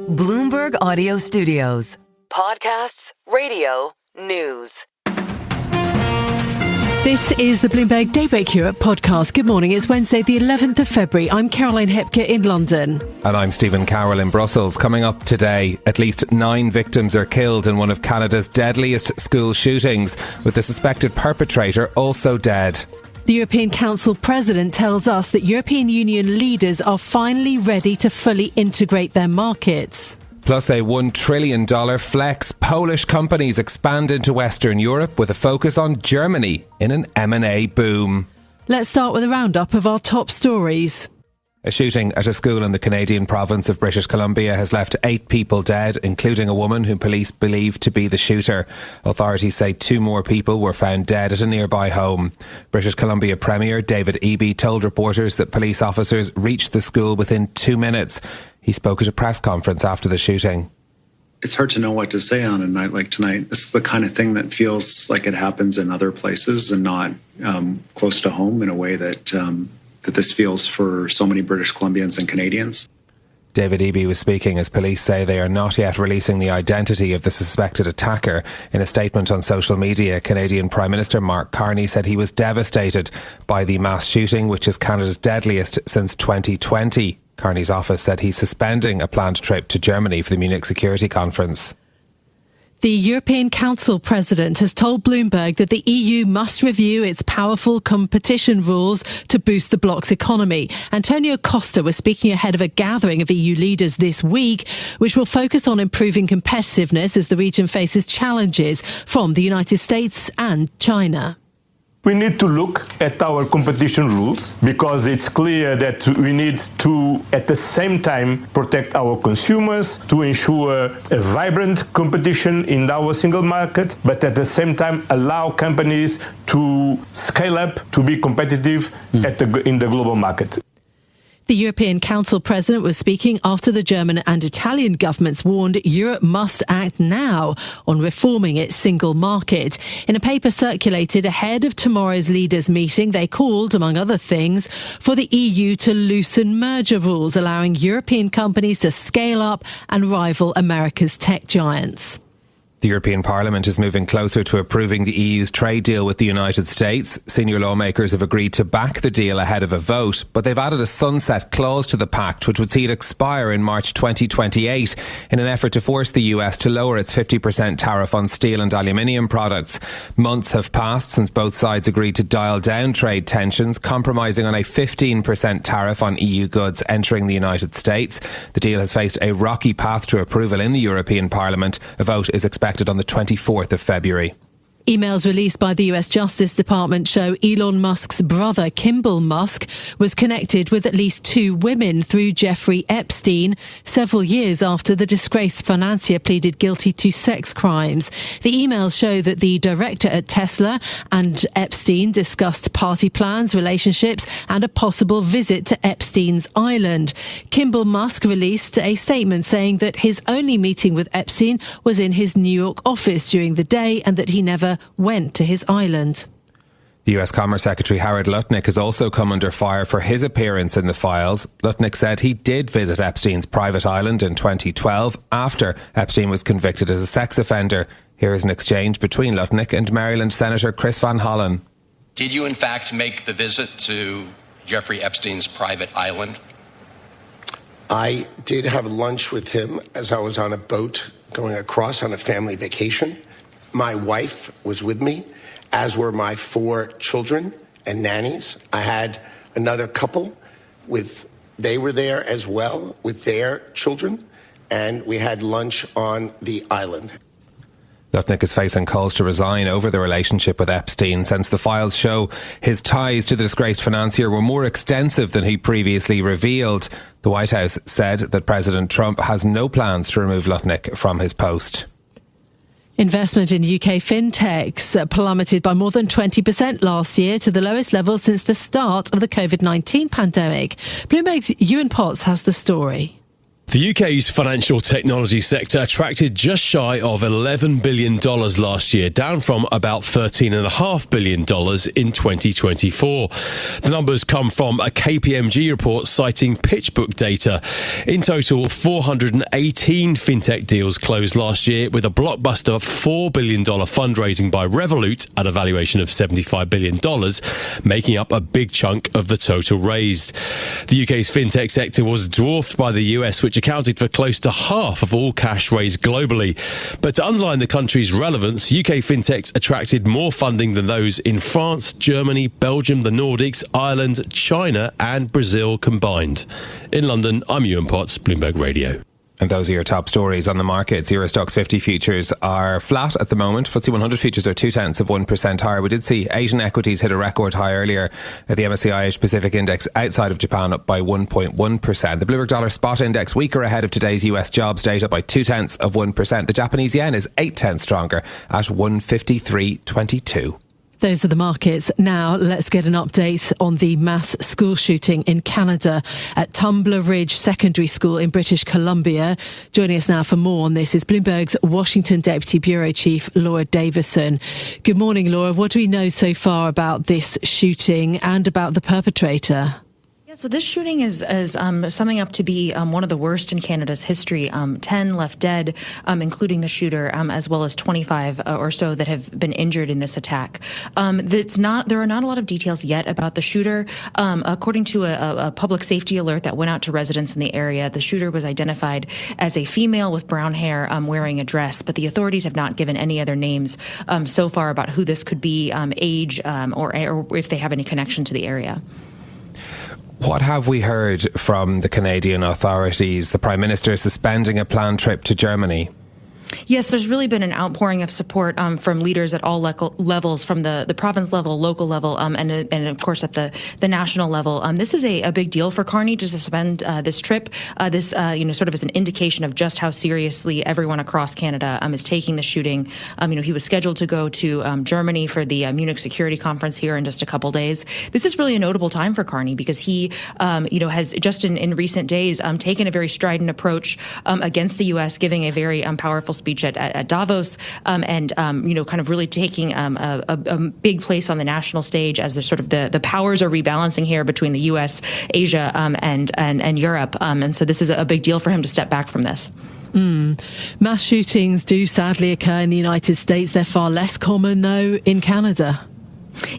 Bloomberg Audio Studios. Podcasts, radio, news. This is the Bloomberg Daybreak Europe podcast. Good morning. It's Wednesday, the 11th of February. I'm Caroline Hepker in London. And I'm Stephen Carroll in Brussels. Coming up today, at least 9 victims are killed in one of Canada's deadliest school shootings, with the suspected perpetrator also dead. The European Council President tells us that European Union leaders are finally ready to fully integrate their markets. Plus a $1 trillion flex. Polish companies expand into Western Europe with a focus on Germany in an M&A boom. Let's start with a roundup of our top stories. A shooting at a school in the Canadian province of British Columbia has left 8 people dead, including a woman whom police believe to be the shooter. Authorities say 2 more people were found dead at a nearby home. British Columbia Premier David Eby told reporters that police officers reached the school within 2 minutes. He spoke at a press conference after the shooting. It's hard to know what to say on a night like tonight. This is the kind of thing that feels like it happens in other places and not close to home in a way that this feels for so many British Columbians and Canadians. David Eby was speaking as police say they are not yet releasing the identity of the suspected attacker. In a statement on social media, Canadian Prime Minister Mark Carney said he was devastated by the mass shooting, which is Canada's deadliest since 2020. Carney's office said he's suspending a planned trip to Germany for the Munich Security Conference. The European Council President has told Bloomberg that the EU must review its powerful competition rules to boost the bloc's economy. Antonio Costa was speaking ahead of a gathering of EU leaders this week, which will focus on improving competitiveness as the region faces challenges from the United States and China. We need to look at our competition rules because it's clear that we need to, at the same time, protect our consumers, to ensure a vibrant competition in our single market, but at the same time allow companies to scale up to be competitive in the global market. The European Council President was speaking after the German and Italian governments warned Europe must act now on reforming its single market. In a paper circulated ahead of tomorrow's leaders' meeting, they called, among other things, for the EU to loosen merger rules, allowing European companies to scale up and rival America's tech giants. The European Parliament is moving closer to approving the EU's trade deal with the United States. Senior lawmakers have agreed to back the deal ahead of a vote, but they've added a sunset clause to the pact, which would see it expire in March 2028 in an effort to force the US to lower its 50% tariff on steel and aluminium products. Months have passed since both sides agreed to dial down trade tensions, compromising on a 15% tariff on EU goods entering the United States. The deal has faced a rocky path to approval in the European Parliament. A vote is expected on the 24th of February. Emails released by the US Justice Department show Elon Musk's brother, Kimball Musk, was connected with at least 2 women through Jeffrey Epstein several years after the disgraced financier pleaded guilty to sex crimes. The emails show that the director at Tesla and Epstein discussed party plans, relationships, and a possible visit to Epstein's island. Kimball Musk released a statement saying that his only meeting with Epstein was in his New York office during the day and that he never went to his island. The US Commerce Secretary Howard Lutnick has also come under fire for his appearance in the files. Lutnick said he did visit Epstein's private island in 2012 after Epstein was convicted as a sex offender. Here is an exchange between Lutnick and Maryland Senator Chris Van Hollen. Did you in fact make the visit to Jeffrey Epstein's private island? I did have lunch with him as I was on a boat going across on a family vacation. My wife was with me, as were my 4 children and nannies. I had another couple they were there as well with their children, and we had lunch on the island. Lutnick is facing calls to resign over the relationship with Epstein, since the files show his ties to the disgraced financier were more extensive than he previously revealed. The White House said that President Trump has no plans to remove Lutnick from his post. Investment in UK fintechs plummeted by more than 20% last year to the lowest level since the start of the COVID-19 pandemic. Bloomberg's Ewan Potts has the story. The UK's financial technology sector attracted just shy of $11 billion last year, down from about $13.5 billion in 2024. The numbers come from a KPMG report citing PitchBook data. In total, 418 fintech deals closed last year, with a blockbuster $4 billion fundraising by Revolut at a valuation of $75 billion, making up a big chunk of the total raised. The UK's fintech sector was dwarfed by the US, which accounted for close to half of all cash raised globally. But to underline the country's relevance, UK fintechs attracted more funding than those in France, Germany, Belgium, the Nordics, Ireland, China and Brazil combined. In London, I'm Ewan Potts, Bloomberg Radio. And those are your top stories on the markets. Eurostoxx 50 futures are flat at the moment. FTSE 100 futures are 0.2% higher. We did see Asian equities hit a record high earlier. The MSCI Asia Pacific Index outside of Japan up by 1.1%. The Bloomberg Dollar Spot Index weaker ahead of today's US jobs data by 0.2%. The Japanese yen is 0.8 stronger at 153.22. Those are the markets. Now let's get an update on the mass school shooting in Canada at Tumbler Ridge Secondary School in British Columbia. Joining us now for more on this is Bloomberg's Washington Deputy Bureau Chief Laura Davison. Good morning, Laura. What do we know so far about this shooting and about the perpetrator? Yeah, so this shooting is summing up to be one of the worst in Canada's history. 10 left dead, including the shooter, as well as 25 or so that have been injured in this attack. There are not a lot of details yet about the shooter. According to a public safety alert that went out to residents in the area, the shooter was identified as a female with brown hair wearing a dress, but the authorities have not given any other names so far about who this could be, age, or if they have any connection to the area. What have we heard from the Canadian authorities? The Prime Minister suspending a planned trip to Germany. Yes, there's really been an outpouring of support from leaders at all levels, from the province level, local level, and of course at the national level. This is a big deal for Carney to suspend this trip. This sort of is an indication of just how seriously everyone across Canada is taking the shooting. He was scheduled to go to Germany for the Munich Security Conference here in just a couple days. This is really a notable time for Carney because he, has just in recent days taken a very strident approach against the U.S., giving a very powerful speech at Davos, and kind of really taking a big place on the national stage as the powers are rebalancing here between the U.S., Asia, and Europe, and so this is a big deal for him to step back from this. Mass shootings do sadly occur in the United States. They're far less common, though, in Canada.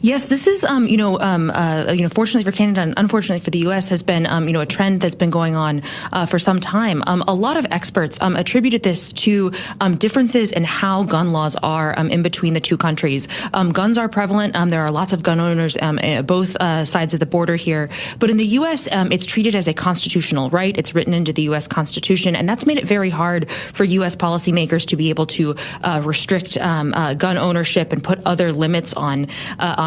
Yes, this is, fortunately for Canada and unfortunately for the U.S. has been, a trend that's been going on for some time. A lot of experts attributed this to differences in how gun laws are in between the two countries. Guns are prevalent. There are lots of gun owners both sides of the border here. But in the U.S., it's treated as a constitutional right. It's written into the U.S. Constitution, and that's made it very hard for U.S. policymakers to be able to restrict gun ownership and put other limits on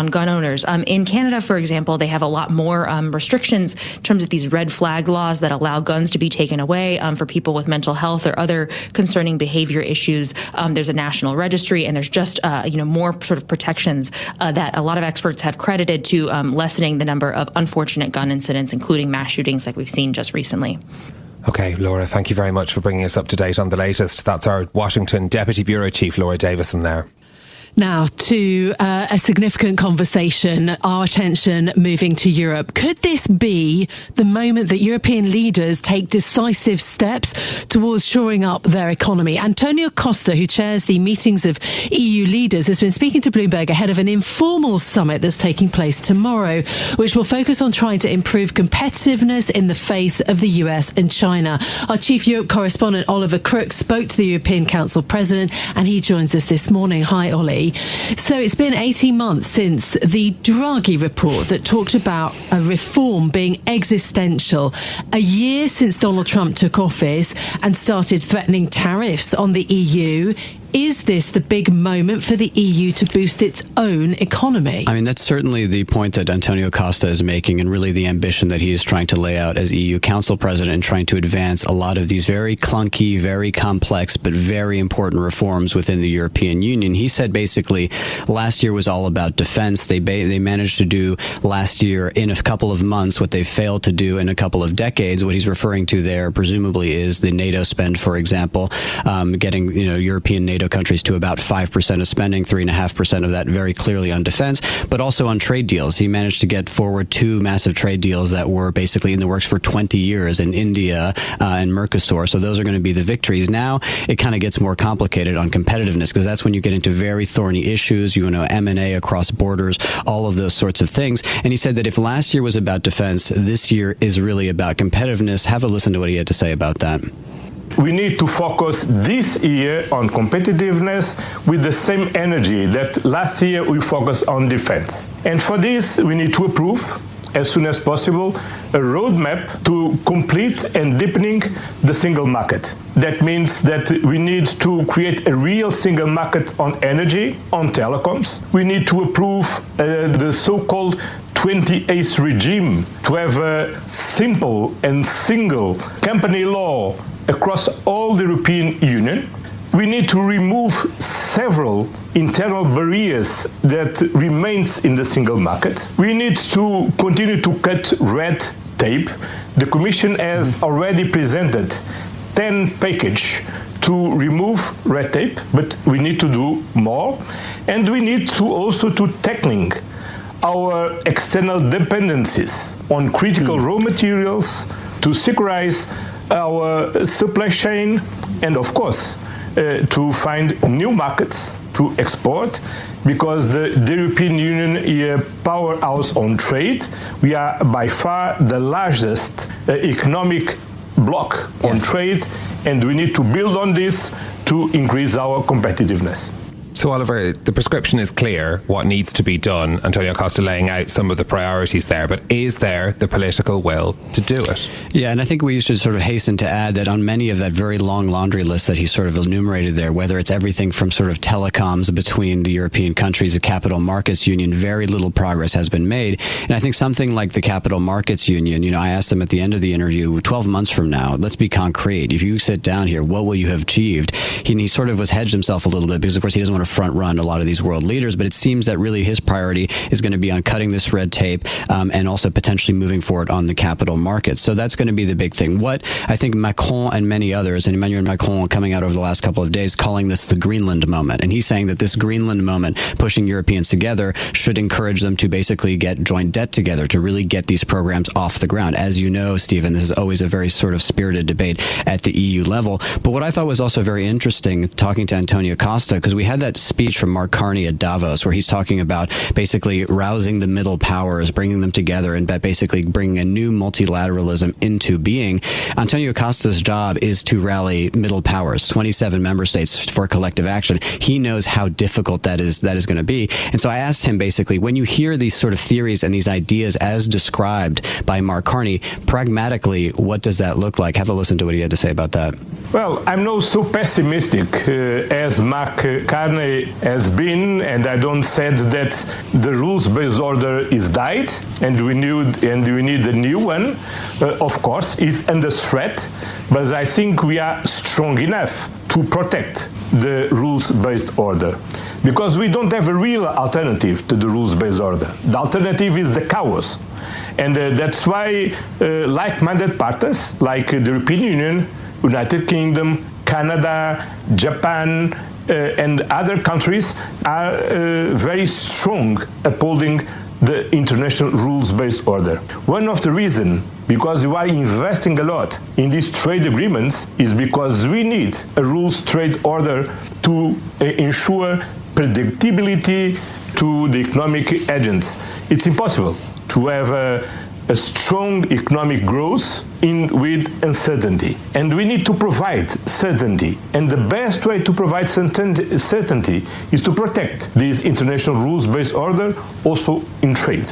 gun owners. In Canada, for example, they have a lot more restrictions in terms of these red flag laws that allow guns to be taken away for people with mental health or other concerning behavior issues. There's a national registry, and there's just more sort of protections that a lot of experts have credited to lessening the number of unfortunate gun incidents, including mass shootings like we've seen just recently. Okay, Laura, thank you very much for bringing us up to date on the latest. That's our Washington Deputy Bureau Chief, Laura Davison there. Now to a significant conversation, our attention moving to Europe. Could this be the moment that European leaders take decisive steps towards shoring up their economy? Antonio Costa, who chairs the meetings of EU leaders, has been speaking to Bloomberg ahead of an informal summit that's taking place tomorrow, which will focus on trying to improve competitiveness in the face of the US and China. Our chief Europe correspondent, Oliver Crook, spoke to the European Council President, and he joins us this morning. Hi, Ollie. So it's been 18 months since the Draghi report that talked about a reform being existential. A year since Donald Trump took office and started threatening tariffs on the EU. is this the big moment for the EU to boost its own economy? I mean, that's certainly the point that Antonio Costa is making, and really the ambition that he is trying to lay out as EU Council President and trying to advance a lot of these very clunky, very complex, but very important reforms within the European Union. He said basically last year was all about defense. They managed to do last year in a couple of months what they failed to do in a couple of decades. What he's referring to there presumably is the NATO spend, for example, getting European NATO countries to about 5% of spending, 3.5% of that very clearly on defense, but also on trade deals. He managed to get forward 2 massive trade deals that were basically in the works for 20 years in India and Mercosur. So those are going to be the victories. Now it kind of gets more complicated on competitiveness, because that's when you get into very thorny issues, M&A across borders, all of those sorts of things. And he said that if last year was about defense, this year is really about competitiveness. Have a listen to what he had to say about that. We need to focus this year on competitiveness with the same energy that last year we focused on defense. And for this, we need to approve, as soon as possible, a roadmap to complete and deepening the single market. That means that we need to create a real single market on energy, on telecoms. We need to approve the so-called 28th regime, to have a simple and single company law across all the European Union. We need to remove several internal barriers that remains in the single market. We need to continue to cut red tape. The Commission has already presented 10 package to remove red tape, but we need to do more. And we need to also to tackling our external dependencies on critical raw materials, to securize our supply chain, and of course, to find new markets to export, because the European Union is a powerhouse on trade. We are by far the largest economic bloc on trade, and we need to build on this to increase our competitiveness. So, Oliver, the prescription is clear, what needs to be done. Antonio Costa laying out some of the priorities there, but is there the political will to do it? Yeah, and I think we should sort of hasten to add that on many of that very long laundry list that he sort of enumerated there, whether it's everything from sort of telecoms between the European countries, the Capital Markets Union, very little progress has been made. And I think something like the Capital Markets Union, I asked him at the end of the interview, 12 months from now, let's be concrete. If you sit down here, what will you have achieved? He sort of was hedged himself a little bit, because of course he doesn't want to front run a lot of these world leaders, but it seems that really his priority is going to be on cutting this red tape and also potentially moving forward on the capital markets. So that's going to be the big thing. What I think Macron and many others, and Emmanuel Macron coming out over the last couple of days, calling this the Greenland moment. And he's saying that this Greenland moment, pushing Europeans together, should encourage them to basically get joint debt together, to really get these programs off the ground. As you know, Stephen, this is always a very sort of spirited debate at the EU level. But what I thought was also very interesting, talking to Antonio Costa, because we had that speech from Mark Carney at Davos, where he's talking about basically rousing the middle powers, bringing them together, and basically bringing a new multilateralism into being. Antonio Costa's job is to rally middle powers, 27 member states, for collective action. He knows how difficult that is going to be. And so I asked him basically, when you hear these sort of theories and these ideas as described by Mark Carney, pragmatically, what does that look like? Have a listen to what he had to say about that. Well, I'm not so pessimistic as Mark Carney has been, and I don't said that the rules-based order is died, and we need a new one. Of course, it's under threat, but I think we are strong enough to protect the rules-based order, because we don't have a real alternative to the rules-based order. The alternative is the chaos, and that's why like-minded partners like the European Union, United Kingdom, Canada, Japan, and other countries are very strong upholding the international rules-based order. One of the reasons, because we are investing a lot in these trade agreements, is because we need a rules trade order to ensure predictability to the economic agents. It's impossible to have a strong economic growth with uncertainty. And we need to provide certainty. And the best way to provide certainty is to protect this international rules-based order also in trade.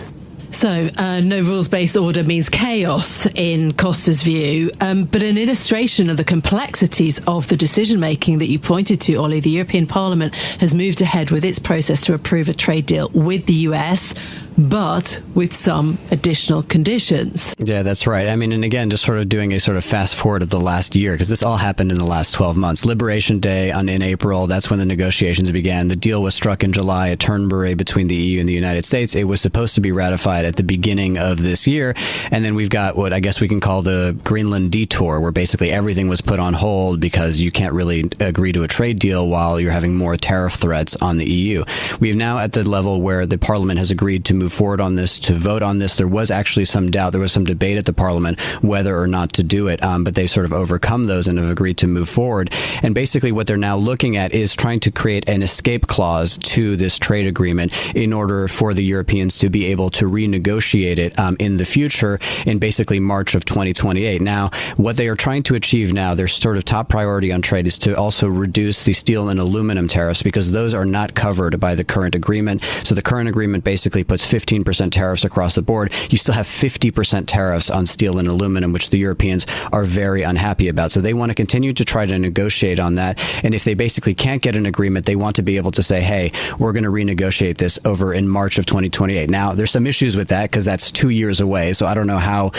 So, no rules-based order means chaos in Costa's view, but an illustration of the complexities of the decision-making that you pointed to, Ollie. The European Parliament has moved ahead with its process to approve a trade deal with the US, but with some additional conditions. Yeah, that's right. I mean, and again, just sort of doing a sort of fast forward of the last year, because this all happened in the last 12 months. Liberation Day in April, that's when the negotiations began. The deal was struck in July at Turnberry between the EU and the United States. It was supposed to be ratified at the beginning of this year. And then we've got what I guess we can call the Greenland detour, where basically everything was put on hold because you can't really agree to a trade deal while you're having more tariff threats on the EU. We have now at the level where the Parliament has agreed to move forward on this, to vote on this. There was actually some doubt. There was some debate at the Parliament whether or not to do it, but they sort of overcome those and have agreed to move forward. And basically what they're now looking at is trying to create an escape clause to this trade agreement in order for the Europeans to be able to renegotiate it in the future in basically March of 2028. Now, what they are trying to achieve now, their sort of top priority on trade is to also reduce the steel and aluminum tariffs, because those are not covered by the current agreement. So the current agreement basically puts 15% tariffs across the board. You still have 50% tariffs on steel and aluminum, which the Europeans are very unhappy about. So they want to continue to try to negotiate on that. And if they basically can't get an agreement, they want to be able to say, hey, we're going to renegotiate this over in March of 2028. Now, there's some issues with that because that's 2 years away. So I don't know how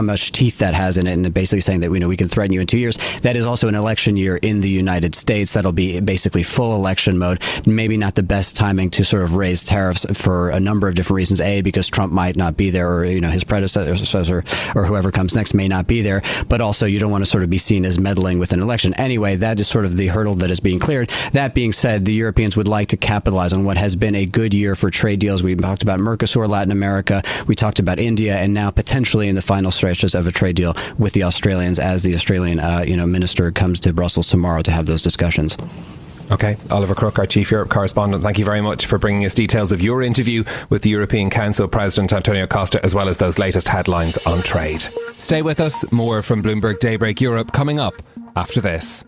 much teeth that has in it. And basically saying that, we can threaten you in 2 years. That is also an election year in the United States. That'll be basically full election mode. Maybe not the best timing to sort of raise tariffs for a number of different reasons. A, because Trump might not be there, or his predecessor or whoever comes next may not be there. But also, you don't want to sort of be seen as meddling with an election. Anyway, that is sort of the hurdle that is being cleared. That being said, the Europeans would like to capitalize on what has been a good year for trade deals. We talked about Mercosur, Latin America. We talked about India, and now potentially in the final stretches of a trade deal with the Australians, as the Australian minister comes to Brussels tomorrow to have those discussions. Okay, Oliver Crook, our Chief Europe Correspondent, thank you very much for bringing us details of your interview with the European Council President Antonio Costa, as well as those latest headlines on trade. Stay with us. More from Bloomberg Daybreak Europe coming up after this.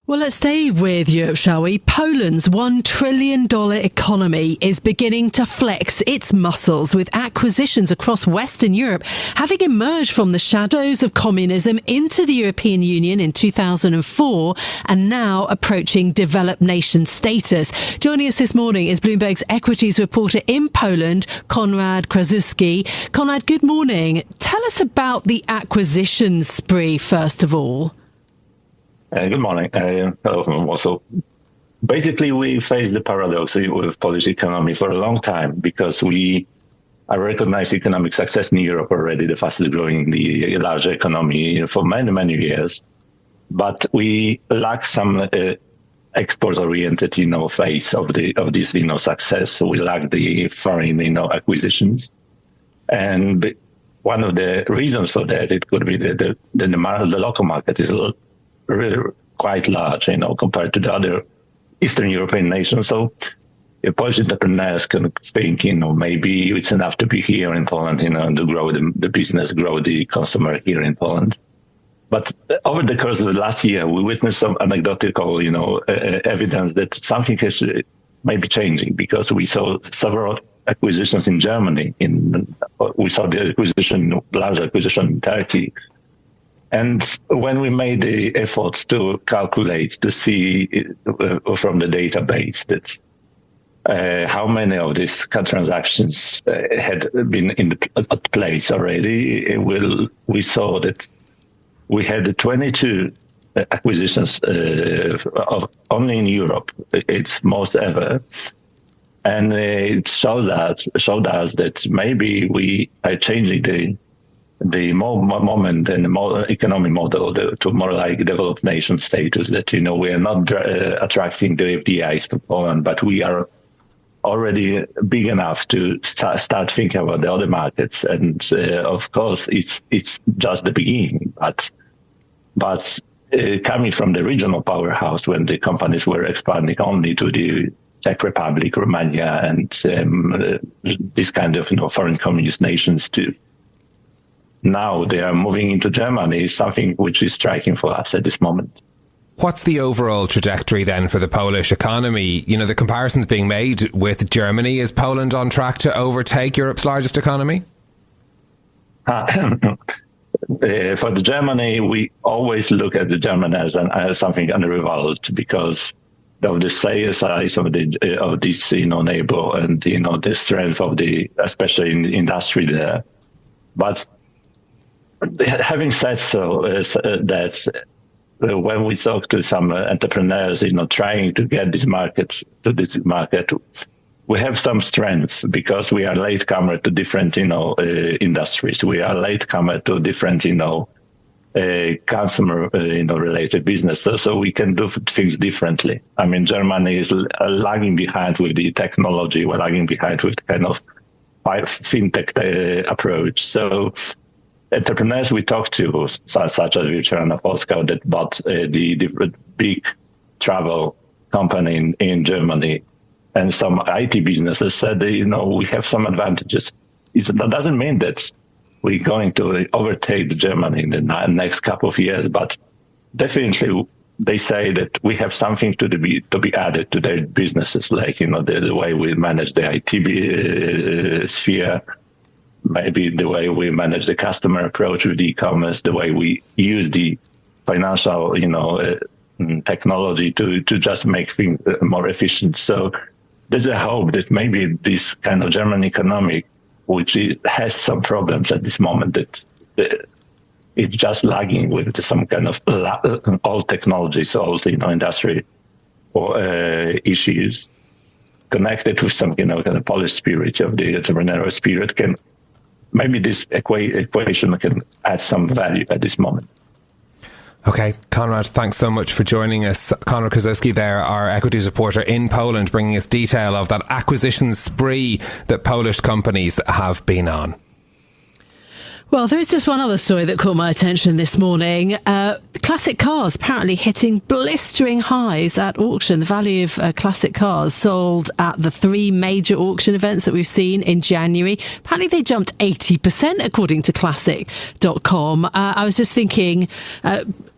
Well, let's stay with Europe, shall we? Poland's $1 trillion economy is beginning to flex its muscles, with acquisitions across Western Europe having emerged from the shadows of communism into the European Union in 2004 and now approaching developed nation status. Joining us this morning is Bloomberg's equities reporter in Poland, Konrad Krasuski. Konrad, good morning. Tell us about the acquisition spree, first of all. Good morning. Hello from Warsaw. Basically, we face the paradox with Polish economy for a long time because we are recognized economic success in Europe already, the fastest growing, the larger economy for many, many years. But we lack some export-oriented, phase of this, success. So we lack the foreign, acquisitions. And one of the reasons for that, it could be the local market is really quite large, compared to the other Eastern European nations. So Polish entrepreneurs can think, maybe it's enough to be here in Poland, to grow the business, grow the consumer here in Poland. But over the course of the last year, we witnessed some anecdotal, evidence that something is maybe changing, because we saw several acquisitions in Germany. We saw the large acquisition in Turkey. And when we made the effort to calculate, to see from the database that how many of these transactions had been at place already, we saw that we had 22 acquisitions only in Europe. It's most ever. And it showed us that maybe we are changing the moment and the more economic model to more like developed nation status, that, we are not attracting the FDIs to Poland, but we are already big enough to start thinking about the other markets. And of course, it's just the beginning. But coming from the regional powerhouse, when the companies were expanding only to the Czech Republic, Romania, and this kind of foreign communist nations too. Now they are moving into Germany, is something which is striking for us at this moment. What's the overall trajectory then for the Polish economy? You know, the comparisons being made with Germany. Is Poland on track to overtake Europe's largest economy? For the Germany, we always look at the German as something unrivaled because of the size of this neighbor and the strength of especially in the industry there. But having said so, that when we talk to some entrepreneurs, trying to get this market, we have some strengths because we are latecomer to different, industries. We are latecomer to different, consumer, related business. So we can do things differently. I mean, Germany is lagging behind with the technology. We're lagging behind with kind of fintech approach. So entrepreneurs we talk to, such as Wieczorna Polska, that bought the big travel company in Germany, and some IT businesses said, we have some advantages. That doesn't mean that we're going to overtake Germany in the next couple of years, but definitely they say that we have something to be added to their businesses, like the way we manage the IT sphere. Maybe the way we manage the customer approach with e-commerce, the way we use the financial, technology to just make things more efficient. So there's a hope that maybe this kind of German economy, which has some problems at this moment, that it's just lagging with some kind of old technologies, old industry or issues, connected with some kind of Polish spirit, of the entrepreneurial spirit, can. Maybe this equation can add some value at this moment. Okay, Konrad, thanks so much for joining us. Konrad Kozłowski there, our equities reporter in Poland, bringing us detail of that acquisition spree that Polish companies have been on. Well, there is just one other story that caught my attention this morning. Classic cars apparently hitting blistering highs at auction. The value of classic cars sold at the 3 major auction events that we've seen in January. Apparently they jumped 80% according to classic.com. I was just thinking,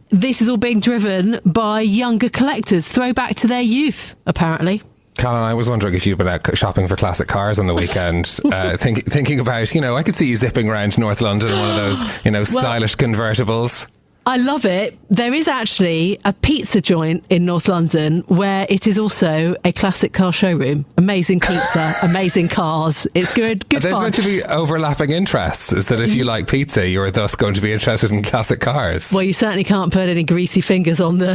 this is all being driven by younger collectors, throwback to their youth, apparently. Colin, I was wondering if you've been out shopping for classic cars on the weekend, thinking about, I could see you zipping around North London in one of those, stylish convertibles. I love it. There is actually a pizza joint in North London where it is also a classic car showroom. Amazing pizza, amazing cars. It's good There's fun. meant to be overlapping interests. Is that if you like pizza, you're thus going to be interested in classic cars? Well, you certainly can't put any greasy fingers on the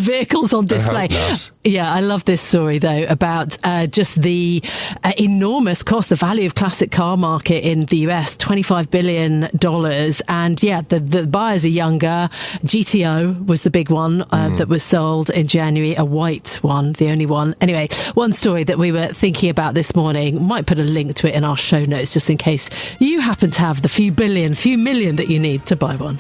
vehicles on display. I hope not. Yeah, I love this story, though, about just the enormous cost, the value of classic car market in the US, $25 billion. And yeah, the buyers are younger. GTO was the big one that was sold in January, a white one, the only one. Anyway, one story that we were thinking about this morning, might put a link to it in our show notes just in case you happen to have the few million that you need to buy one.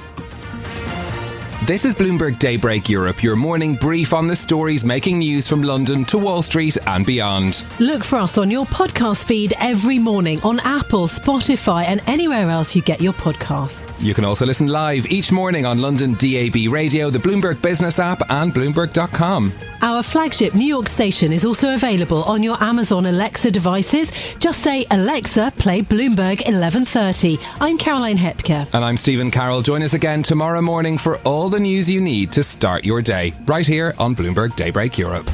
This is Bloomberg Daybreak Europe, your morning brief on the stories making news from London to Wall Street and beyond. Look for us on your podcast feed every morning on Apple, Spotify and anywhere else you get your podcasts. You can also listen live each morning on London DAB Radio, the Bloomberg Business app and Bloomberg.com. Our flagship New York station is also available on your Amazon Alexa devices. Just say, Alexa, play Bloomberg 1130. I'm Caroline Hepker. And I'm Stephen Carroll. Join us again tomorrow morning for all the news you need to start your day, right here on Bloomberg Daybreak Europe.